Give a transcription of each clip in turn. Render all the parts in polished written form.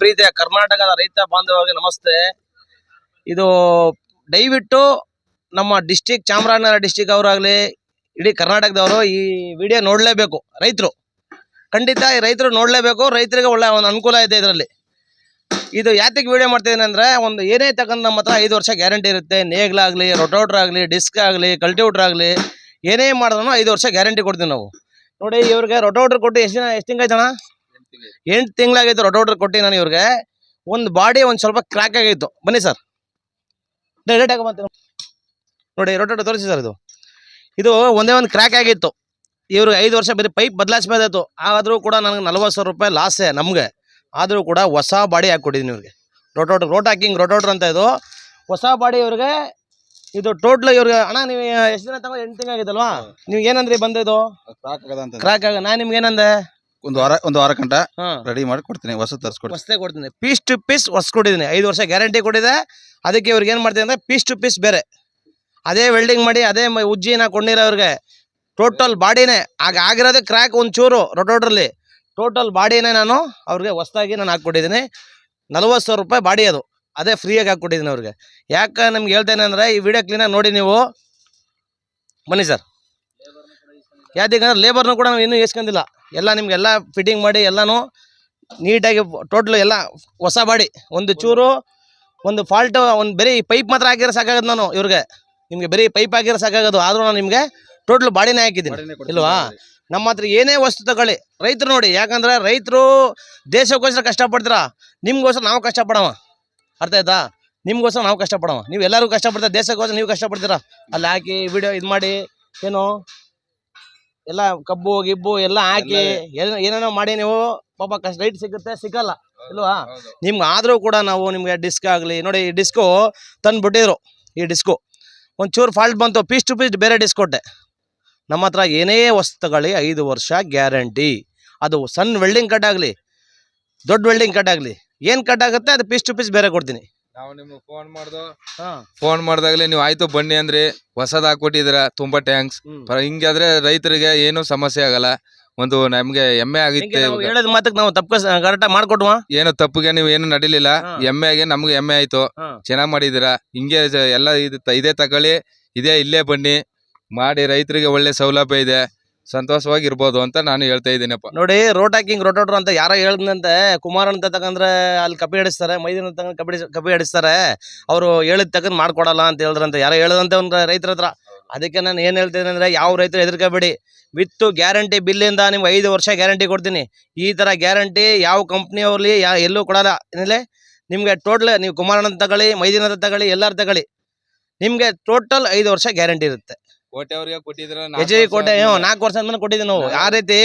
ಪ್ರೀತಿಯ ಕರ್ನಾಟಕದ ರೈತ ಬಾಂಧವರಿಗೆ ನಮಸ್ತೆ. ಇದು ದಯವಿಟ್ಟು ನಮ್ಮ ಡಿಸ್ಟಿಕ್ ಚಾಮರಾಜನಗರ ಡಿಸ್ಟಿಕ್ ಅವರಾಗ್ಲಿ ಇಡೀ ಕರ್ನಾಟಕದವರು ಈ ವಿಡಿಯೋ ನೋಡಲೇಬೇಕು. ರೈತರು ಖಂಡಿತ ಈ ರೈತರು ನೋಡಲೇಬೇಕು. ರೈತರಿಗೆ ಒಳ್ಳೆ ಒಂದು ಅನುಕೂಲ ಇದೆ ಇದರಲ್ಲಿ. ಇದು ಯಾತಕ್ಕೆ ವಿಡಿಯೋ ಮಾಡ್ತಿದ್ದೀನಿ ಅಂದರೆ, ಒಂದು ಏನೇ ತಗೊಂಡು ನಮ್ಮ ಹತ್ರ 5 ವರ್ಷ ಗ್ಯಾರಂಟಿ ಇರುತ್ತೆ. ನೇಗ್ಲಾಗಲಿ, ರೊಟೋಟ್ರ್ ಆಗಲಿ, ಡಿಸ್ಕ್ ಆಗಲಿ, ಕಲ್ಟಿವೇಟರ್ ಆಗಲಿ, ಏನೇ ಮಾಡಿದ್ರು 5 ವರ್ಷ ಗ್ಯಾರಂಟಿ ಕೊಡ್ತೀವಿ ನಾವು. ನೋಡಿ, ಇವ್ರಿಗೆ ರೊಟೋಟ್ರ್ ಕೊಟ್ಟು ಎಷ್ಟು ತಿಂಗಳಾಯ್ತಣ್ಣ? 8 ತಿಂಗಳಾಗೈತು ರೊಟೋಟ್ರ್ ಕೊಟ್ಟು ನಾನು ಇವ್ರಿಗೆ. ಒಂದು ಬಾಡಿ ಒಂದು ಸ್ವಲ್ಪ ಕ್ರ್ಯಾಕ್ ಆಗಿತ್ತು. ಬನ್ನಿ ಸರ್, ಡೈರೆಕ್ಟ್ ಆಗಿ ಬಂತು ನೋಡಿ. ರೊಟೋಟ್ರ್ ತೋರಿಸಿ ಸರ್. ಇದು ಒಂದೇ ಒಂದು ಕ್ರ್ಯಾಕ್ ಆಗಿತ್ತು. ಇವ್ರಿಗೆ 5 ವರ್ಷ ಬರೀ ಪೈಪ್ ಬದಲಾಯಿಸಬೇಕಾಯ್ತು. ಆದರೂ ಕೂಡ ನನಗೆ 40,000 ರೂಪಾಯಿ ಲಾಸೇ ನಮಗೆ. ಆದರೂ ಕೂಡ ಹೊಸ ಬಾಡಿ ಹಾಕ್ಕೊಟ್ಟಿದ್ದೀನಿ ಇವ್ರಿಗೆ. ರೊಟೋಟ್ರ್ ಅಂತ ಇದು ಹೊಸ ಬಾಡಿ ಇವ್ರಿಗೆ. ಇದು ಟೋಟ್ಲ್ ಇವ್ರಿಗೆ. ಅಣ್ಣ, ನೀವು ಎಷ್ಟು ದಿನ ತಗೋ? 8 ತಿಂಗಳಾಗಿತ್ತಲ್ವಾ? ನೀವು ಏನಂದ್ರಿ ಬಂದಿದ್ದು? ಕ್ರ್ಯಾಕ್ ಆಗ ನಾನು ನಿಮ್ಗೆ ಏನಂದೆ? ಒಂದು ವಾರ ಗಂಟ ರೆಡಿ ಮಾಡಿ ಕೊಡ್ತೀನಿ. ಹೊಸದೇ ಕೊಡ್ತೀನಿ. ಪೀಸ್ ಟು ಪೀಸ್ ಹೊಸ ಕೊಟ್ಟಿದ್ದೀನಿ. 5 ವರ್ಷ ಗ್ಯಾರಂಟಿ ಕೊಟ್ಟಿದೆ. ಅದಕ್ಕೆ ಇವ್ರಿಗೆ ಏನು ಮಾಡ್ತೀನಿ ಅಂದರೆ, ಪೀಸ್ ಟು ಪೀಸ್ ಬೇರೆ ಅದೇ ವೆಲ್ಡಿಂಗ್ ಮಾಡಿ ಅದೇ ಉಜ್ಜಿನ ಕೊಂಡಿರೋ ಅವ್ರಿಗೆ. ಟೋಟಲ್ ಬಾಡಿನೇ ಆಗಿರೋದೇ ಕ್ರ್ಯಾಕ್ ಒಂಚೂರು ರೊಟೋಟ್ರಲ್ಲಿ. ಟೋಟಲ್ ಬಾಡಿನೇ ನಾನು ಅವ್ರಿಗೆ ಹೊಸದಾಗಿ ನಾನು ಹಾಕ್ಕೊಟ್ಟಿದ್ದೀನಿ. 40,000 ರೂಪಾಯಿ ಬಾಡಿ ಅದು. ಅದೇ ಫ್ರೀಯಾಗಿ ಹಾಕ್ಕೊಟ್ಟಿದ್ದೀನಿ ಅವ್ರಿಗೆ. ಯಾಕೆ ನಿಮ್ಗೆ ಹೇಳ್ತೇನೆ ಅಂದರೆ, ಈ ವಿಡಿಯೋ ಕ್ಲೀನಾಗಿ ನೋಡಿ ನೀವು. ಬನ್ನಿ ಸರ್. ಯಾಕಂದ್ರೆ ಲೇಬರ್ನು ಕೂಡ ನಾವು ಇನ್ನೂ ಇಸ್ಕೊಂಡಿಲ್ಲ. ಎಲ್ಲ ನಿಮಗೆಲ್ಲ ಫಿಟ್ಟಿಂಗ್ ಮಾಡಿ ಎಲ್ಲನೂ ನೀಟಾಗಿ ಟೋಟ್ಲು ಎಲ್ಲ ಹೊಸ ಬಾಡಿ. ಒಂದು ಚೂರು ಒಂದು ಫಾಲ್ಟು ಒಂದು ಬರೀ ಪೈಪ್ ಮಾತ್ರ ಹಾಕಿರೋ ಸಾಕಾಗೋದು ನಾನು ಇವ್ರಿಗೆ. ನಿಮಗೆ ಬರೀ ಪೈಪ್ ಹಾಕಿರೋ ಸಾಕಾಗೋದು. ಆದರೂ ನಾನು ನಿಮಗೆ ಟೋಟ್ಲು ಬಾಡಿನೇ ಹಾಕಿದ್ದೀನಿ ಇಲ್ವಾ? ನಮ್ಮ ಹತ್ರ ಏನೇ ವಸ್ತು ತಗೊಳ್ಳಿ, ರೈತರು ನೋಡಿ. ಯಾಕಂದರೆ ರೈತರು ದೇಶಕ್ಕೋಸ್ಕರ ಕಷ್ಟಪಡ್ತೀರಾ, ನಿಮ್ಗೋಸ್ಕರ ನಾವು ಕಷ್ಟಪಡವ. ಅರ್ಥ ಆಯ್ತಾ? ನಿಮ್ಗೋಸ್ಕರ ನಾವು ಕಷ್ಟಪಡವ. ನೀವು ಎಲ್ಲರೂ ಕಷ್ಟಪಡ್ತೀರಾ, ದೇಶಕ್ಕೋಸ್ಕರ ನೀವು ಕಷ್ಟಪಡ್ತೀರಾ. ಅಲ್ಲಿ ಹಾಕಿ ವಿಡಿಯೋ ಇದು ಮಾಡಿ ಏನು ಎಲ್ಲ ಕಬ್ಬು ಗಿಬ್ಬು ಎಲ್ಲ ಹಾಕಿ ಏನೇನೋ ಮಾಡಿ ನೀವು ಪಾಪ ರೈಟ್ ಸಿಗಲ್ಲ ಇಲ್ವಾ? ನಿಮ್ಗೆ ಆದರೂ ಕೂಡ ನಾವು ನಿಮಗೆ ಡಿಸ್ಕ್ ಆಗಲಿ ನೋಡಿ. ಈ ಡಿಸ್ಕು ತಂದುಬಿಟ್ಟಿದ್ರು. ಈ ಡಿಸ್ಕು ಒಂಚೂರು ಫಾಲ್ಟ್ ಬಂತು, ಪೀಸ್ ಟು ಪೀಸ್ ಬೇರೆ ಡಿಸ್ಕ್ ಕೊಟ್ಟೆ. ನಮ್ಮ ಹತ್ರ ಏನೇ ವಸ್ತು ತಗೊಳ್ಳಿ 5 ವರ್ಷ ಗ್ಯಾರಂಟಿ. ಅದು ಸಣ್ಣ ವೆಲ್ಡಿಂಗ್ ಕಟ್ ಆಗಲಿ, ದೊಡ್ಡ ವೆಲ್ಡಿಂಗ್ ಕಟ್ ಆಗಲಿ, ಏನು ಕಟ್ ಆಗುತ್ತೆ ಅದು ಪೀಸ್ ಟು ಪೀಸ್ ಬೇರೆ ಕೊಡ್ತೀನಿ. ನಾವು ನಿಮ್ಗೆ ಫೋನ್ ಮಾಡಿದಾಗಲೇ ನೀವು ಆಯ್ತು ಬನ್ನಿ ಅಂದ್ರೆ ಹೊಸದ್ ಹಾಕೊಟ್ಟಿದ್ದೀರಾ. ತುಂಬಾ ಟ್ಯಾಂಕ್ಸ್. ಹಿಂಗಾದ್ರೆ ರೈತರಿಗೆ ಏನು ಸಮಸ್ಯೆ ಆಗಲ್ಲ. ಒಂದು ನಮ್ಗೆ ಎಮ್ಮೆ ಆಗಿತ್ತೆ. ಹೇಳೋದ್ ಮಾತಕ್ಕೆ ನಾವು ತಪ್ಪು ಕರೆಕ್ಟಾಗಿ ಮಾಡ್ಕೊಟ್ವಾ? ಏನು ತಪ್ಪಿಗೆ ನೀವು ಏನು ನಡಿಲಿಲ್ಲ. ಎಮ್ಮೆಗೆ ನಮ್ಗೆ ಎಮ್ಮೆ ಆಯ್ತು. ಚೆನ್ನಾಗ್ ಮಾಡಿದೀರಾ. ಹಿಂಗೆ ಎಲ್ಲ ಇದೇ ತಗೊಳ್ಳಿ, ಇಲ್ಲೇ ಬನ್ನಿ ಮಾಡಿ. ರೈತರಿಗೆ ಒಳ್ಳೆ ಸೌಲಭ್ಯ ಇದೆ, ಸಂತೋಷವಾಗಿರ್ಬೋದು ಅಂತ ನಾನು ಹೇಳ್ತಾ ಇದ್ದೀನಪ್ಪ. ನೋಡಿ, ರೊಟೋಟ್ರ್ ಅಂತ ಯಾರೋ ಹೇಳಿದಂತೆ, ಕುಮಾರ್ ಅಂತ ತಗೊಂಡ್ರೆ ಅಲ್ಲಿ ಕಪ್ಪಿ ಆಡಿಸ್ತಾರೆ, ಮೈದಿನ ತಗೊಂಡ್ ಕಪ್ಪಿ ಆಡಿಸ್ತಾರೆ. ಅವರು ಹೇಳಿದ ತಗೊಂಡ್ ಮಾಡ್ಕೊಡಲ್ಲ ಅಂತ ಹೇಳಿದ್ರಂತೆ, ಯಾರೋ ಹೇಳದಂತೆ ಒಂದು ರೈತರ ಹತ್ರ. ಅದಕ್ಕೆ ನಾನು ಏನ್ ಹೇಳ್ತೀನಿ ಅಂದ್ರೆ, ಯಾವ ರೈತರು ಹೆದರ್ಕೋಬೇಡಿ. ವಿತ್ ಗ್ಯಾರಂಟಿ ಬಿಲ್ಲಿಂದ ನಿಮ್ಗೆ 5 ವರ್ಷ ಗ್ಯಾರಂಟಿ ಕೊಡ್ತೀನಿ. ಈ ತರ ಗ್ಯಾರಂಟಿ ಯಾವ ಕಂಪ್ನಿಯವ್ರಲ್ಲಿ ಎಲ್ಲೂ ಕೊಡಲ್ಲ. ಏನಿಲ್ಲ ನಿಮ್ಗೆ ಟೋಟಲ್ ನೀವು ಕುಮಾರಣ್ಣ ಅಂತ ತಗೊಳ್ಳಿ, ಮೈದಿನ ಅಂತ ತಗೊಳ್ಳಿ, ಎಲ್ಲಾರು ತಗೊಳ್ಳಿ, ನಿಮ್ಗೆ ಟೋಟಲ್ 5 ವರ್ಷ ಗ್ಯಾರಂಟಿ ಇರುತ್ತೆ. ಕೋಟೆ 4 ವರ್ಷ ಕೊಟ್ಟಿದ್ದೀವಿ ನಾವು. ಯಾವ ರೀತಿ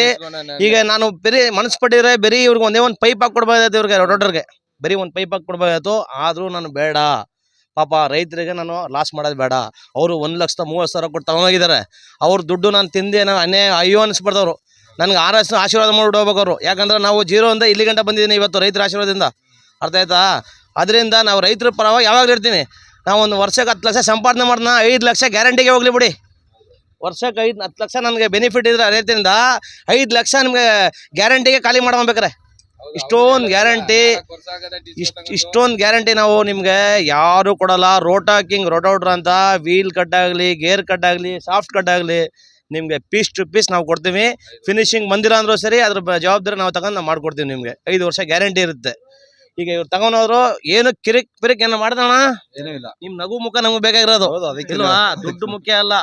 ಈಗ ನಾನು ಬರೀ ಮನಸ್ಸು ಪಟ್ಟಿದ್ರೆ ಬರೀ ಇವ್ರಿಗೆ ಒಂದೇ ಒಂದು ಪೈಪ್ ಹಾಕಿ ಕೊಡ್ಬೇಕಾಯ್ತು. ಇವ್ರಿಗೆ ರೊಟೋಟ್ರಿಗೆ ಬರೀ ಒಂದು ಪೈಪ್ ಹಾಕಿ ಕೊಡ್ಬೇಕಾಯ್ತು. ಆದ್ರೂ ನಾನು ಬೇಡ, ಪಾಪ ರೈತರಿಗೆ ನಾನು ಲಾಸ್ ಮಾಡೋದು ಬೇಡ. ಅವರು 1,30,000 ಕೊಟ್ಟು ತಗೊಂಡೋಗಿದ್ದಾರೆ. ಅವ್ರ ದುಡ್ಡು ನಾನು ತಿಂದೆ ಅಯ್ಯೋ ಅನಿಸ್ಬಾರ್ದವ್ರು. ನನಗೆ ಆಶೀರ್ವಾದ ಮಾಡ್ಬಿಟ್ಟು ಹೋಗ್ಬೇಕು ಅವರು. ಯಾಕಂದ್ರೆ ನಾವು 0 ಇಂದ ಇಲ್ಲಿ ಗಂಟ ಬಂದಿದ್ದೀನಿ ಇವತ್ತು ರೈತರ ಆಶೀರ್ವಾದದಿಂದ. ಅರ್ಥ ಆಯ್ತಾ? ಅದರಿಂದ ನಾವು ರೈತರ ಪರವಾಗಿ ಯಾವಾಗಲೂ ಇರ್ತೀನಿ. ನಾವು ಒಂದು ವರ್ಷಕ್ಕೆ 10 ಲಕ್ಷ ಸಂಪಾದನೆ ಮಾಡೋಣ, 5 ಲಕ್ಷ ಗ್ಯಾರಂಟಿಗೆ ಹೋಗ್ಲಿ ಬಿಡಿ. ವರ್ಷಕ್ಕೆ 10 ಲಕ್ಷ ನನಗೆ ಬೆನಿಫಿಟ್ ಇದ್ರೆ ರೈತರಿಂದ 5 ಲಕ್ಷ ನಿಮಗೆ ಗ್ಯಾರಂಟಿಗೆ ಖಾಲಿ ಮಾಡ್ಬೇಕಾರೆ. ಇಷ್ಟೊಂದು ಗ್ಯಾರಂಟಿ ನಾವು ನಿಮಗೆ ಯಾರು ಕೊಡಲ್ಲ. ರೊಟೋಟ್ರ್ ಅಂತ ವೀಲ್ ಕಟ್ ಆಗಲಿ, ಗೇರ್ ಕಟ್ ಆಗಲಿ, ಸಾಫ್ಟ್ ಕಟ್ ಆಗಲಿ, ನಿಮಗೆ ಪೀಸ್ ಟು ಪೀಸ್ ನಾವು ಕೊಡ್ತೀವಿ. ಫಿನಿಶಿಂಗ್ ಬಂದಿರ ಅಂದ್ರೂ ಸರಿ, ಅದ್ರ ಜವಾಬ್ದಾರಿ ನಾವು ತಗೊಂಡು ನಾವು ಮಾಡ್ಕೊಡ್ತೀವಿ. ನಿಮಗೆ 5 ವರ್ಷ ಗ್ಯಾರಂಟಿ ಇರುತ್ತೆ. ಈಗ ಇವ್ರು ತಗೊಂಡೋದ್ರು ಏನು ಕಿರಿಕ್ ಏನೋ ಮಾಡ್ದಣ, ನಿಮ್ ನಗು ಮುಖ ನಮ್ಗೆ ಬೇಕಾಗಿರೋದು ಇಲ್ವಾ? ದುಡ್ಡು ಮುಖ್ಯ ಅಲ್ಲ.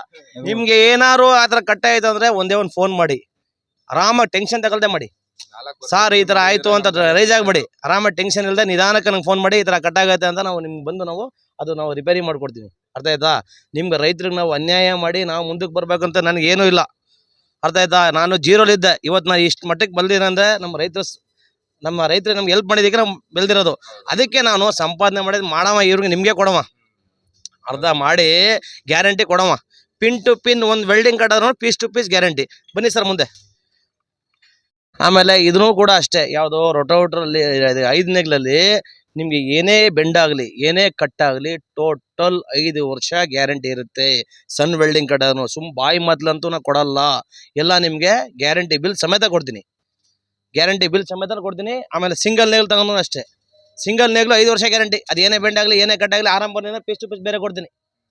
ನಿಮ್ಗೆ ಏನಾರು ಆತರ ಕಟ್ಟ ಆಯ್ತು ಅಂದ್ರೆ ಒಂದೇ ಒಂದು ಫೋನ್ ಮಾಡಿ, ಆರಾಮಾಗಿ ಟೆನ್ಷನ್ ತಗೊಳ್ದೆ ಮಾಡಿ. ಸಾರ್ ಈ ತರ ಆಯ್ತು ಅಂತ ರೈಸ್ ಆಗ್ಬೇಡಿ. ಆರಾಮಾಗಿ ಟೆನ್ಷನ್ ಇಲ್ಲದೆ ನಿಧಾನಕ್ಕೆ ನಂಗೆ ಫೋನ್ ಮಾಡಿ, ಈ ತರ ಕಟ್ಟಾಗತ್ತೆ ಅಂತ ನಾವು ನಿಮ್ಗೆ ಬಂದು ನಾವು ರಿಪೇರಿ ಮಾಡ್ಕೊಡ್ತೀವಿ. ಅರ್ಥ ಆಯ್ತಾ? ನಿಮ್ಗೆ ರೈತರಿಗೆ ನಾವು ಅನ್ಯಾಯ ಮಾಡಿ ನಾವು ಮುಂದಕ್ಕೆ ಬರ್ಬೇಕಂತ ನನಗೇನು ಇಲ್ಲ. ಅರ್ಥ ಆಯ್ತಾ? ನಾನು 0 ಇವತ್ತು ನಾನು ಇಷ್ಟು ಮಟ್ಟಕ್ಕೆ ಬಂದಿರಂದ್ರೆ ನಮ್ಮ ರೈತರು ನಮ್ಗೆ ಹೆಲ್ಪ್ ಮಾಡಿದಕ್ಕೆ ನಾವು ಬೆಳೆದಿರೋದು. ಅದಕ್ಕೆ ನಾನು ಸಂಪಾದನೆ ಮಾಡಿದ್ ಮಾಡವ, ಇವ್ರಿಗೆ ನಿಮಗೆ ಕೊಡವ, ಅರ್ಧ ಮಾಡಿ ಗ್ಯಾರಂಟಿ ಕೊಡವ. ಪಿನ್ ಟು ಪಿನ್ ಒಂದು ವೆಲ್ಡಿಂಗ್ ಕಟ್ಟೋದು ಪೀಸ್ ಟು ಪೀಸ್ ಗ್ಯಾರಂಟಿ. ಬನ್ನಿ ಸರ್ ಮುಂದೆ. ಆಮೇಲೆ ಇದನ್ನೂ ಕೂಡ ಅಷ್ಟೇ, ಯಾವುದೋ ರೊಟೋಟ್ರಲ್ಲಿ 5 ನೇಗ್ಲಲ್ಲಿ ನಿಮ್ಗೆ ಏನೇ ಬೆಂಡ್ ಆಗಲಿ, ಏನೇ ಕಟ್ಟಾಗಲಿ, ಟೋಟಲ್ 5 ವರ್ಷ ಗ್ಯಾರಂಟಿ ಇರುತ್ತೆ. ಸನ್ ವೆಲ್ಡಿಂಗ್ ಕಟ್ಟೋನು ಬಾಯಿ ಮೊದಲಂತೂ ನಾ ಕೊಡಲ್ಲ. ಎಲ್ಲ ನಿಮಗೆ ಗ್ಯಾರಂಟಿ ಬಿಲ್ ಸಮೇತ ಕೊಡ್ತೀನಿ. ಆಮೇಲೆ ಸಿಂಗಲ್ ನೇಲ್ ತಗೊಂಡು ಅಷ್ಟೇ. ಸಿಂಗಲ್ ನೇಗ್ಲು 5 ವರ್ಷ ಗ್ಯಾರಂಟಿ. ಅದು ಏನೇ ಬೆಂಡ್ ಆಗಲಿ ಏನೇ ಕಟ್ಟಾಗಲಿ ಆರಾಮ್ ಬಂದಿನ ಪೀಸ್ ಟು ಪೀಸ್ ಬೇರೆ ಕೊಡ್ತೀನಿ.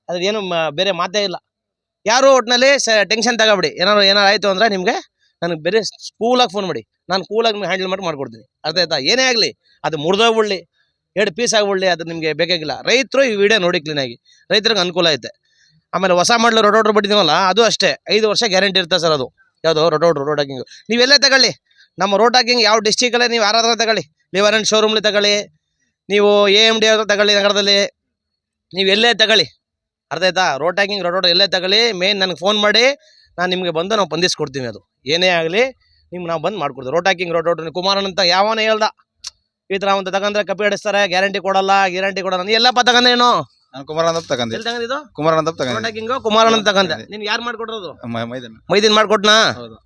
ಅದೇನು ಬೇರೆ ಮಾತೇ ಇಲ್ಲ. ಯಾರು ಒಟ್ಟಿನಲ್ಲಿ ಟೆನ್ಷನ್ ತಗೋಬೇಡಿ. ಏನಾರು ಆಯಿತು ಅಂದರೆ ನಿಮಗೆ ನನಗೆ ಬೇರೆ ಕೂಲಾಗಿ ಫೋನ್ ಮಾಡಿ, ನಾನು ಕೂಲಾಗಿ ನಿಮ್ಗೆ ಹ್ಯಾಂಡಲ್ ಮಾಡ್ಕೊಡ್ತೀನಿ. ಅರ್ಥ ಆಯ್ತಾ? ಏನೇ ಆಗಲಿ ಅದು ಮುರಿದೋಗ್ಬಿಡ್ಲಿ 2 ಪೀಸ್ ಆಗ್ಬಿಡ್ಲಿ ಅದು ನಿಮಗೆ ಬೇಕಾಗಿಲ್ಲ. ರೈತರು ಈ ವಿಡಿಯೋ ನೋಡಿ ಕ್ಲೀನಾಗಿ, ರೈತರಿಗೆ ಅನುಕೂಲ ಐತೆ. ಆಮೇಲೆ ಹೊಸ ಮಾಡಲು ರೋಟೋಟ್ರ್ ಬಿಟ್ಟಿದ್ದೀವಲ್ಲ ಅದು ಅಷ್ಟೇ 5 ವರ್ಷ ಗ್ಯಾರಂಟಿ ಇರ್ತದೆ ಸರ್. ಅದು ಯಾವುದು ರೋಡ್ ಹಾಕಿಂಗ್ ನೀವೆಲ್ಲೇ ತಗೊಳ್ಳಿ, ನಮ್ಮ ರೋಡ್ ಹಾಕಿಂಗ್ ಯಾವ ಡಿಸ್ಟಿಕಲ್ಲೇ ನೀವು ಯಾರಾದ್ರೂ ತಗೊಳ್ಳಿ, ಲಿವರ್ ಆ್ಯಂಡ್ ಶೋರೂಮ್ಲಿ ತಗೊಳ್ಳಿ, ನೀವು AMD ಅವ್ರ ತಗೊಳ್ಳಿ, ನಗರದಲ್ಲಿ ನೀವು ಎಲ್ಲೇ ತಗೊಳ್ಳಿ. ಅರ್ಥ ಆಯ್ತಾ? ರೋಡ್ ಹಾಕಿಂಗ್ ರೋಟೋಟ್ರ್ ಎಲ್ಲೇ ತಗೊಳ್ಳಿ, ಮೇನ್ ನನಗೆ ಫೋನ್ ಮಾಡಿ ನಾನು ನಿಮಗೆ ಬಂದು ನಾವು ಬಂದಿಸ್ಕೊಡ್ತೀವಿ. ಅದು ಏನೇ ಆಗಲಿ ನಿಮ್ಗೆ ನಾವು ಬಂದು ಮಾಡ್ಕೊಡ್ತೀವಿ. ರೋಡ್ ಹಾಕಿಂಗ್ ರೋಟೋಟ್ರ್ ಕುಮಾರನ್ ಅಂತ ಯಾವನೇ ಹೇಳ್ದ ಈ ಥರ ಅಂತ ತಗೊಂಡ್ರೆ ಕಪ್ಪಿ ಹಿಡಿಸ್ತಾರೆ, ಗ್ಯಾರಂಟಿ ಕೊಡಲ್ಲ. ನೀ ಎಲ್ಲಪ್ಪ ತಗೊಂಡೇನು? ನಾನು ಕುಮಾರನಂದ ತಗೊಂಡೆ. ಎಲ್ಲಿ ತಗೊಂಡಿದ್ದು? ಕುಮಾರನಂದ ತಗೊಂಡೆ. ರೋಡ್ ಹಾಕಿಂಗ್ ಕುಮಾರನ್ ತಗೊಂಡೆ. ನಿನ್ಗೆ ಯಾರು ಮಾಡ್ಕೊಟ್ರೋದು? ಮೈದಿನ್ ಮಾಡ್ಕೊಟ್ನಾ?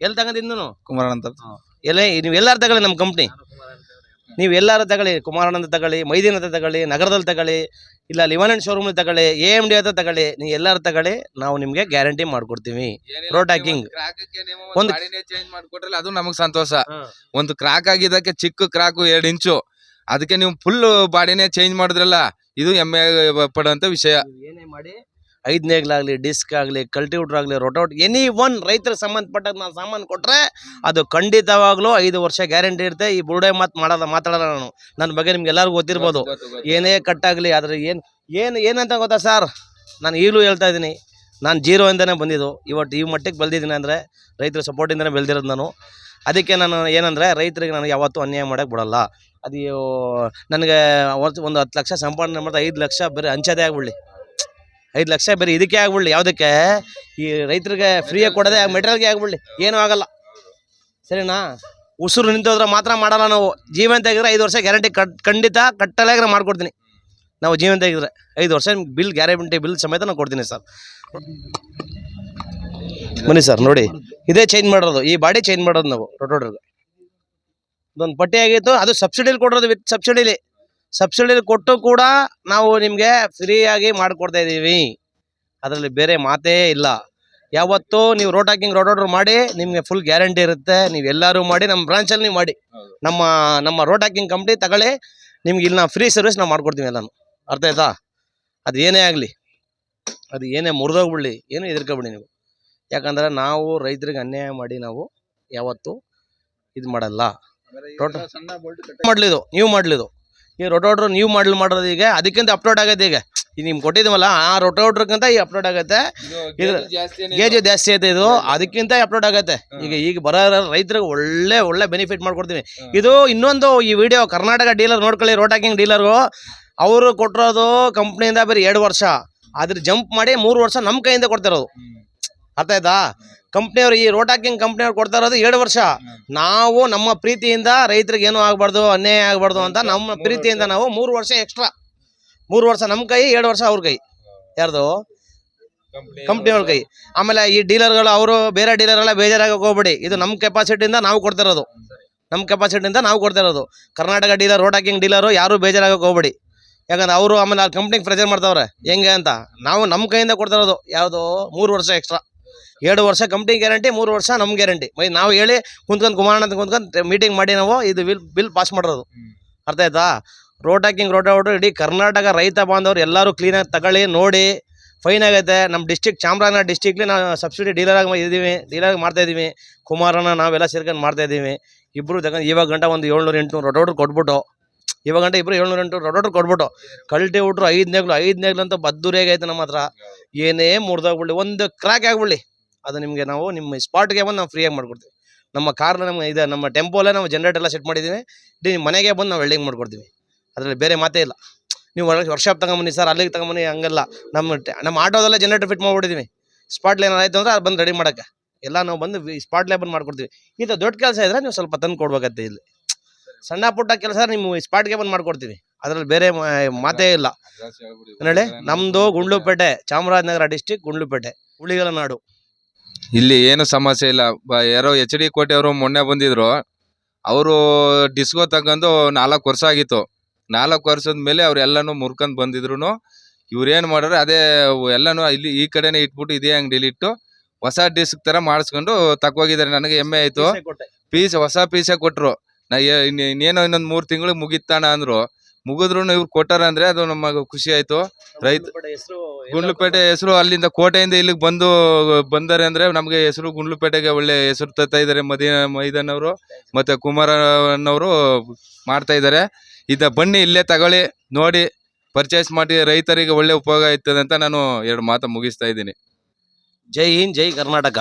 ಎಲ್ಲಿ ತಗೊಂಡಿದ್ದು? ಕುಮಾರನಂದ. ಎಲ್ಲೇ ನೀವು ಎಲ್ಲಾರು ತಗೊಳ್ಳಿ, ನಮ್ಮ ಕಂಪ್ನಿ ನೀವು ಎಲ್ಲಾರು ತಗೊಳ್ಳಿ, ಕುಮಾರನಂದ ತಗೊಳ್ಳಿ, ಮೈದಿನ್ ಅಂತ ತಗೊಳ್ಳಿ, ನಗರದಲ್ಲಿ ತಗೊಳ್ಳಿ, ಇಲ್ಲ ಲಿವನ್ ಆ್ಯಂಡ್ ಶೋರೂಮ್ ತಗೊಳ್ಳಿ, AMD ಅಂತ ತಗೊಳ್ಳಿ, ನೀವು ಎಲ್ಲಾರು ತಗೊಳ್ಳಿ, ನಾವು ನಿಮಗೆ ಗ್ಯಾರಂಟಿ ಮಾಡ್ಕೊಡ್ತೀವಿ. ರೋಡ್ ಹಾಕಿಂಗ್ ಒಂದು ಚೇಂಜ್ ಮಾಡ್ಕೊಟ್ರಲ್ಲ ಅದು ನಮಗೆ ಸಂತೋಷ. ಒಂದು ಕ್ರಾಕ್ ಆಗಿದ್ದಕ್ಕೆ ಚಿಕ್ಕ ಕ್ರಾಕು 2 ಇಂಚು, ಅದಕ್ಕೆ ನೀವು ಫುಲ್ ಬಾಡಿನೇ ಚೇಂಜ್ ಮಾಡಿದ್ರಲ್ಲ, ಇದು ಹೆಮ್ಮೆ ಪಡುವಂತ ವಿಷಯ. ಏನೇ ಮಾಡಿ 5 ನೇಗ್ಲಾಗ್ಲಿ, ಡಿಸ್ಕ್ ಆಗಲಿ, ಕಲ್ಟಿವೇಟರ್ ಆಗಲಿ, ರೋಟೋಟ್ ಎನಿ ಒನ್ ರೈತರಿಗೆ ಸಂಬಂಧಪಟ್ಟ ನಾನು ಸಾಮಾನು ಕೊಟ್ಟರೆ ಅದು ಖಂಡಿತವಾಗ್ಲೂ 5 ವರ್ಷ ಗ್ಯಾರಂಟಿ ಇರುತ್ತೆ. ಈ ಬುರುಡೆ ಮಾತಾಡಲ್ಲ ನಾನು. ನನ್ನ ಬಗ್ಗೆ ನಿಮ್ಗೆ ಎಲ್ಲರಿಗೂ ಗೊತ್ತಿರ್ಬೋದು. ಏನೇ ಕಟ್ಟಾಗಲಿ ಅದ್ರ ಏನಂತ ಗೊತ್ತಾ ಸರ್, ನಾನು ಈಗಲೂ ಹೇಳ್ತಾ ಇದ್ದೀನಿ, ನಾನು 0 ಇಂದನೇ ಬಂದಿದ್ದು. ಇವತ್ತು ಈ ಮಟ್ಟಿಗೆ ಬೆಳೆದಿದ್ದೀನಿ ಅಂದರೆ ರೈತರ ಸಪೋರ್ಟಿಂದನೇ ಬೆಳೆದಿರೋದು ನಾನು. ಅದಕ್ಕೆ ನಾನು ಏನಂದರೆ ರೈತರಿಗೆ ನಾನು ಯಾವತ್ತೂ ಅನ್ಯಾಯ ಮಾಡೋಕ್ಕೆ ಬಿಡಲ್ಲ. ಅದು ನನಗೆ ಒಂದು 10 ಲಕ್ಷ ಸಂಪಾದನೆ ಮಾಡಿದ್ರೆ 5 ಲಕ್ಷ ಬರೀ ಹಂಚೋದೇ ಆಗ್ಬಿಡಲಿ, 5 ಲಕ್ಷ ಬರೀ ಇದಕ್ಕೆ ಆಗ್ಬಿಡಲಿ. ಯಾವುದಕ್ಕೆ? ಈ ರೈತರಿಗೆ ಫ್ರೀಯಾಗಿ ಕೊಡೋದೇ ಮೆಟೀರಿಯಲ್ಗೆ ಆಗ್ಬಿಡಲಿ, ಏನೂ ಆಗಲ್ಲ. ಸರಿನಾ? ಉಸಿರು ನಿಂತೋದ್ರೆ ಮಾತ್ರ ಮಾಡಲ್ಲ ನಾವು. ಜೀವಂತ ಆಗಿದ್ರೆ 5 ವರ್ಷ ಗ್ಯಾರಂಟಿ ಖಂಡಿತ ಕಟ್ಟಲಾಗಿ ನಾನು ಮಾಡ್ಕೊಡ್ತೀನಿ. ನಾವು ಜೀವಂತ ಆಗಿದ್ರೆ 5 ವರ್ಷ ಬಿಲ್ ಗ್ಯಾರಂಟಿ ಬಿಲ್ ಸಮೇತ ನಾನು ಕೊಡ್ತೀನಿ ಸರ್. ಬನ್ನಿ ಸರ್ ನೋಡಿ, ಇದೇ ಚೇಂಜ್ ಮಾಡೋದು, ಈ ಬಾಡಿ ಚೇಂಜ್ ಮಾಡೋದು ನಾವು ರೋಟೋಟ್ರಿಗೆ. ಇದೊಂದು ಪಟ್ಟಿ ಆಗಿತ್ತು, ಅದು ಸಬ್ಸಿಡಿಲಿ ಕೊಡೋದು, ವಿತ್ ಸಬ್ಸಿಡಿಲಿ ಕೊಟ್ಟು ಕೂಡ ನಾವು ನಿಮಗೆ ಫ್ರೀಯಾಗಿ ಮಾಡಿಕೊಡ್ತಾ ಇದ್ದೀವಿ. ಅದರಲ್ಲಿ ಬೇರೆ ಮಾತೇ ಇಲ್ಲ. ಯಾವತ್ತೂ ನೀವು ರೋಡ್ ಹಾಕಿಂಗ್ ರೋಟೋಟ್ರ್ ಮಾಡಿ ನಿಮಗೆ ಫುಲ್ ಗ್ಯಾರಂಟಿ ಇರುತ್ತೆ. ನೀವು ಎಲ್ಲರೂ ಮಾಡಿ, ನಮ್ಮ ಬ್ರಾಂಚಲ್ಲಿ ನೀವು ಮಾಡಿ, ನಮ್ಮ ರೋಡ್ ಹಾಕಿಂಗ್ ಕಂಪ್ನಿ ತಗೊಳ್ಳಿ, ನಿಮ್ಗೆ ಇಲ್ಲಿ ನಾವು ಫ್ರೀ ಸರ್ವಿಸ್ ನಾವು ಮಾಡ್ಕೊಡ್ತೀವಿ ಎಲ್ಲಾನು. ಅರ್ಥ ಆಯ್ತಾ? ಅದು ಏನೇ ಆಗಲಿ, ಅದು ಏನೇ ಮುರಿದೋಗ್ಬಿಡ್ಲಿ, ಏನು ಹೆದರ್ಕೊಬಿಡಿ ನೀವು. ಯಾಕಂದರೆ ನಾವು ರೈತರಿಗೆ ಅನ್ಯಾಯ ಮಾಡಿ ನಾವು ಯಾವತ್ತೂ ಇದು ಮಾಡಲ್ಲ. ಮಾಡಲಿದು ನೀವು ಮಾಡಲಿದು ಈ ರೋಟೋಟ್ರ್ ನೀವು ಮಾಡೋದು ಈಗ ಅದಕ್ಕಿಂತ ಅಪ್ಲೋಡ್ ಆಗೈತೆ. ಈಗ ನಿಮ್ಗೆ ಕೊಟ್ಟಿದ್ದೀವಲ್ಲ ಆ ರೋಟೋಟ್ರ್ಗಿಂತ ಈ ಅಪ್ಲೋಡ್ ಆಗೈತೆ. ಗೇಜ್ ಜಾಸ್ತಿ ಐತೆ, ಇದು ಅದಕ್ಕಿಂತ ಅಪ್ಲೋಡ್ ಆಗೈತೆ. ಈಗ ಬರೋ ರೈತರಿಗೆ ಒಳ್ಳೆ ಬೆನಿಫಿಟ್ ಮಾಡ್ಕೊಡ್ತೀವಿ. ಇದು ಇನ್ನೊಂದು ಈ ವಿಡಿಯೋ ಕರ್ನಾಟಕ ಡೀಲರ್ ನೋಡ್ಕೊಳ್ಳಿ, ರೋಡ್ ಹಾಕಿಂಗ್ ಡೀಲರ್ಗು ಅವರು ಕೊಟ್ಟಿರೋದು ಕಂಪ್ನಿಯಿಂದ ಬರೀ 2 ವರ್ಷ, ಅದ್ರ ಜಂಪ್ ಮಾಡಿ 3 ವರ್ಷ ನಮ್ಮ ಕೈಯಿಂದ ಕೊಡ್ತಿರೋದು. ಅರ್ಥ ಆಯ್ತಾ? ಕಂಪ್ನಿಯವರು ಈ ರೋಡ್ ಹಾಕಿಂಗ್ ಕಂಪ್ನಿಯವ್ರು ಕೊಡ್ತಾ ಇರೋದು 2 ವರ್ಷ. ನಾವು ನಮ್ಮ ಪ್ರೀತಿಯಿಂದ ರೈತರಿಗೆ ಏನೂ ಆಗಬಾರ್ದು, ಅನ್ಯಾಯ ಆಗಬಾರ್ದು ಅಂತ ನಮ್ಮ ಪ್ರೀತಿಯಿಂದ ನಾವು 3 ವರ್ಷ ಎಕ್ಸ್ಟ್ರಾ, 3 ವರ್ಷ ನಮ್ಮ ಕೈ, 2 ವರ್ಷ ಅವ್ರ ಕೈ. ಯಾರ್ದು? ಕಂಪ್ನಿಯವ್ರ ಕೈ. ಆಮೇಲೆ ಈ ಡೀಲರ್ಗಳು ಅವರು ಬೇರೆ ಡೀಲರೆಲ್ಲ ಬೇಜಾರಾಗಕ್ಕೆ ಹೋಗ್ಬೇಡಿ, ಇದು ನಮ್ಮ ಕೆಪಾಸಿಟಿಯಿಂದ ನಾವು ಕೊಡ್ತಿರೋದು, Karnataka dealer road hawking dealer ಯಾರು ಬೇಜಾರಾಗಕ್ಕೆ ಹೋಗ್ಬೇಡಿ. ಯಾಕಂದ್ರೆ ಅವರು ಆಮೇಲೆ ಆ ಕಂಪ್ನಿಗೆ ಪ್ರೆಜರ್ ಮಾಡ್ತಾವ್ರೆ ಹೆಂಗೆ ಅಂತ. ನಾವು ನಮ್ಮ ಕೈಯಿಂದ ಕೊಡ್ತಿರೋದು ಯಾವುದು 3 ವರ್ಷ ಎಕ್ಸ್ಟ್ರಾ. 2 ವರ್ಷ ಕಂಪ್ನಿ ಗ್ಯಾರಂಟಿ, 3 ವರ್ಷ ನಮ್ಮ ಗ್ಯಾರಂಟಿ. ನಾವು ಹೇಳಿ ಕುಮಾರಣ್ಣ ಅಂತ ಕುಂತ್ಕೊಂಡು ಮೀಟಿಂಗ್ ಮಾಡಿ ನಾವು ಇದು ಬಿಲ್ ಪಾಸ್ ಮಾಡಿರೋದು. ಅರ್ಥ ಆಯ್ತಾ? ರೋಡ್ ಹಾಕಿಂಗ್ ರೋಟೋಟ್ರ್ ಇಡೀ ಕರ್ನಾಟಕ ರೈತ ಬಾಂಧವರು ಎಲ್ಲರೂ ಕ್ಲೀನಾಗಿ ತಗೊಳ್ಳಿ, ನೋಡಿ. ಫೈನ್ ಆಗೈತೆ. ನಮ್ಮ ಚಾಮರಾಜನಗರ ಡಿಸ್ಟಿಕ್ಲಿ ನಾವು ಸಬ್ಸಿಡಿ ಡೀಲರಾಗಿ ಮಾಡ್ತಾಯಿದ್ದೀವಿ. ಕುಮಾರಣ್ಣ ನಾವೆಲ್ಲ ಸೇರ್ಕೊಂಡು ಮಾಡ್ತಾಯಿದ್ದೀವಿ. ಇಬ್ಬರು ತಗೊಂಡು ಇವಾಗ ಗಂಟ ಒಂದು 700-800 ರೋಟೋಟ್ರ್ ಕೊಟ್ಬಿಟ್ಟು, ಇಬ್ಬರು 700-800 ರೋಟೋಟ್ರ್ ಕೊಟ್ಬಿಟ್ಟು ಕಲ್ಟಿವೇಟ್ರ್ 5 ನೇಗ್ಲು ಅಂತ ಬದ್ದೂರಿಯಾಗೈತೆ ನಮ್ಮ ಹತ್ರ. ಏನೇ ಮುರಿದೋಗ್ಬಿಡ್ಲಿ, ಒಂದು ಕ್ರಾಕ್ ಆಗ್ಬಿಡ್ಲಿ, ಅದು ನಿಮಗೆ ನಾವು ನಿಮ್ಮ ಸ್ಪಾಟ್ಗೆ ಬಂದು ನಾವು ಫ್ರೀಯಾಗಿ ಮಾಡ್ಕೊಡ್ತೀವಿ. ನಮ್ಮ ಕಾರ್ನ ನಮ್ಮ ಟೆಂಪೋಲ್ಲೇ ನಾವು ಜನರೇಟರ್ ಎಲ್ಲ ಸೆಟ್ ಮಾಡಿದ್ದೀವಿ. ನಿಮ್ಮ ಮನೆಗೆ ಬಂದು ನಾವು ವೆಲ್ಡಿಂಗ್ ಮಾಡ್ಕೊಡ್ತೀವಿ. ಅದರಲ್ಲಿ ಬೇರೆ ಮಾತೇ ಇಲ್ಲ. ನೀವು ವರ್ಕ್ಶಾಪ್ ತಗೊಂಬನ್ನಿ ಸರ್, ಅಲ್ಲಿಗೆ ತಗೊಂಬನ್ನಿ, ಹಂಗಲ್ಲ. ನಮ್ಮ ಆಟೋದಲ್ಲೇ ಜನರೇಟರ್ ಫಿಟ್ ಮಾಡ್ಬಿಟ್ಟಿದ್ದೀವಿ. ಸ್ಪಾಟ್ಲಿ ಏನಾಯ್ತು ಅಂದರೆ ಅದು ಬಂದು ರೆಡಿ ಮಾಡೋಕ್ಕೆ ಎಲ್ಲ ನಾವು ಬಂದು ಸ್ಪಾಟ್ಲೇ ಬಂದು ಮಾಡ್ಕೊಡ್ತೀವಿ. ಇಂಥ ದೊಡ್ಡ ಕೆಲಸ ಇದ್ದರೆ ನೀವು ಸ್ವಲ್ಪ ತಂದು ಕೊಡ್ಬೇಕತ್ತೆ. ಇಲ್ಲಿ ಸಣ್ಣ ಪುಟ್ಟ ಕೆಲಸ ನಿಮ್ಮ ಸ್ಪಾಟ್ಗೆ ಬಂದು ಮಾಡ್ಕೊಡ್ತೀವಿ. ಅದರಲ್ಲಿ ಬೇರೆ ಮಾತೇ ಇಲ್ಲ. ನೋಡಿ, ನಮ್ಮದು ಗುಂಡ್ಲುಪೇಟೆ, ಚಾಮರಾಜನಗರ ಡಿಸ್ಟಿಕ್, ಗುಂಡ್ಲುಪೇಟೆ, ಹುಲಿಗಳ ನಾಡು. ಇಲ್ಲಿ ಏನು ಸಮಸ್ಯೆ ಇಲ್ಲ. ಯಾರೋ HD ಕೋಟೆ ಅವರು ಮೊನ್ನೆ ಬಂದಿದ್ರು. ಅವರು ಡಿಸ್ಕೋ ತಗೊಂಡು 4 ವರ್ಷ ಆಗಿತ್ತು. 4 ವರ್ಷದ ಮೇಲೆ ಅವ್ರೆಲ್ಲಾನು ಮುರ್ಕೊಂಡ್ ಬಂದಿದ್ರು. ಇವ್ರೇನ್ ಮಾಡ್ರೆ ಅದೇ ಎಲ್ಲಾನು ಇಲ್ಲಿ ಈ ಕಡೆನೆ ಇಟ್ಬಿಟ್ಟು ಇದೇ ಅಂಗಡಿಲಿ ಇಟ್ಟು ಹೊಸ ಡಿಸ್ಕ್ ತರ ಮಾಡಿಸ್ಕೊಂಡು ತಕ್ಕೋಗಿದ್ದಾರೆ. ನನಗೆ ಹೆಮ್ಮೆ ಆಯ್ತು. ಹೊಸ ಪೀಸೇ ಕೊಟ್ರು. ಇನ್ನೇನೋ ಇನ್ನೊಂದ್ 3 ತಿಂಗಳು ಮುಗಿತಾನ ಅಂದ್ರು. ಮುಗಿದ್ರು ಇವ್ರು ಕೊಟ್ಟಾರ ಅಂದ್ರೆ ಅದು ನಮಗೆ ಖುಷಿ ಆಯ್ತು. ರೈತ ಗುಂಡ್ಲುಪೇಟೆ ಹೆಸರು ಅಲ್ಲಿಂದ ಕೋಟೆಯಿಂದ ಇಲ್ಲಿಗೆ ಬಂದರೆ ಅಂದ್ರೆ ನಮ್ಗೆ ಹೆಸರು ಗುಂಡ್ಲುಪೇಟೆಗೆ ಒಳ್ಳೆ ಹೆಸರು ತರ್ತಾ ಇದಾರೆ. ಮೈದಾನ್ ಅವರು ಮತ್ತೆ ಕುಮಾರಣ್ಣವರು ಮಾಡ್ತಾ ಇದ್ದಾರೆ. ಬನ್ನಿ ಇಲ್ಲೇ ತಗೊಳ್ಳಿ, ನೋಡಿ, ಪರ್ಚೇಸ್ ಮಾಡಿ, ರೈತರಿಗೆ ಒಳ್ಳೆ ಉಪಯೋಗ ಆಯ್ತದೆ ಅಂತ ನಾನು 2 ಮಾತು ಮುಗಿಸ್ತಾ ಇದ್ದೀನಿ. ಜೈ ಹಿಂದ್, ಜೈ ಕರ್ನಾಟಕ.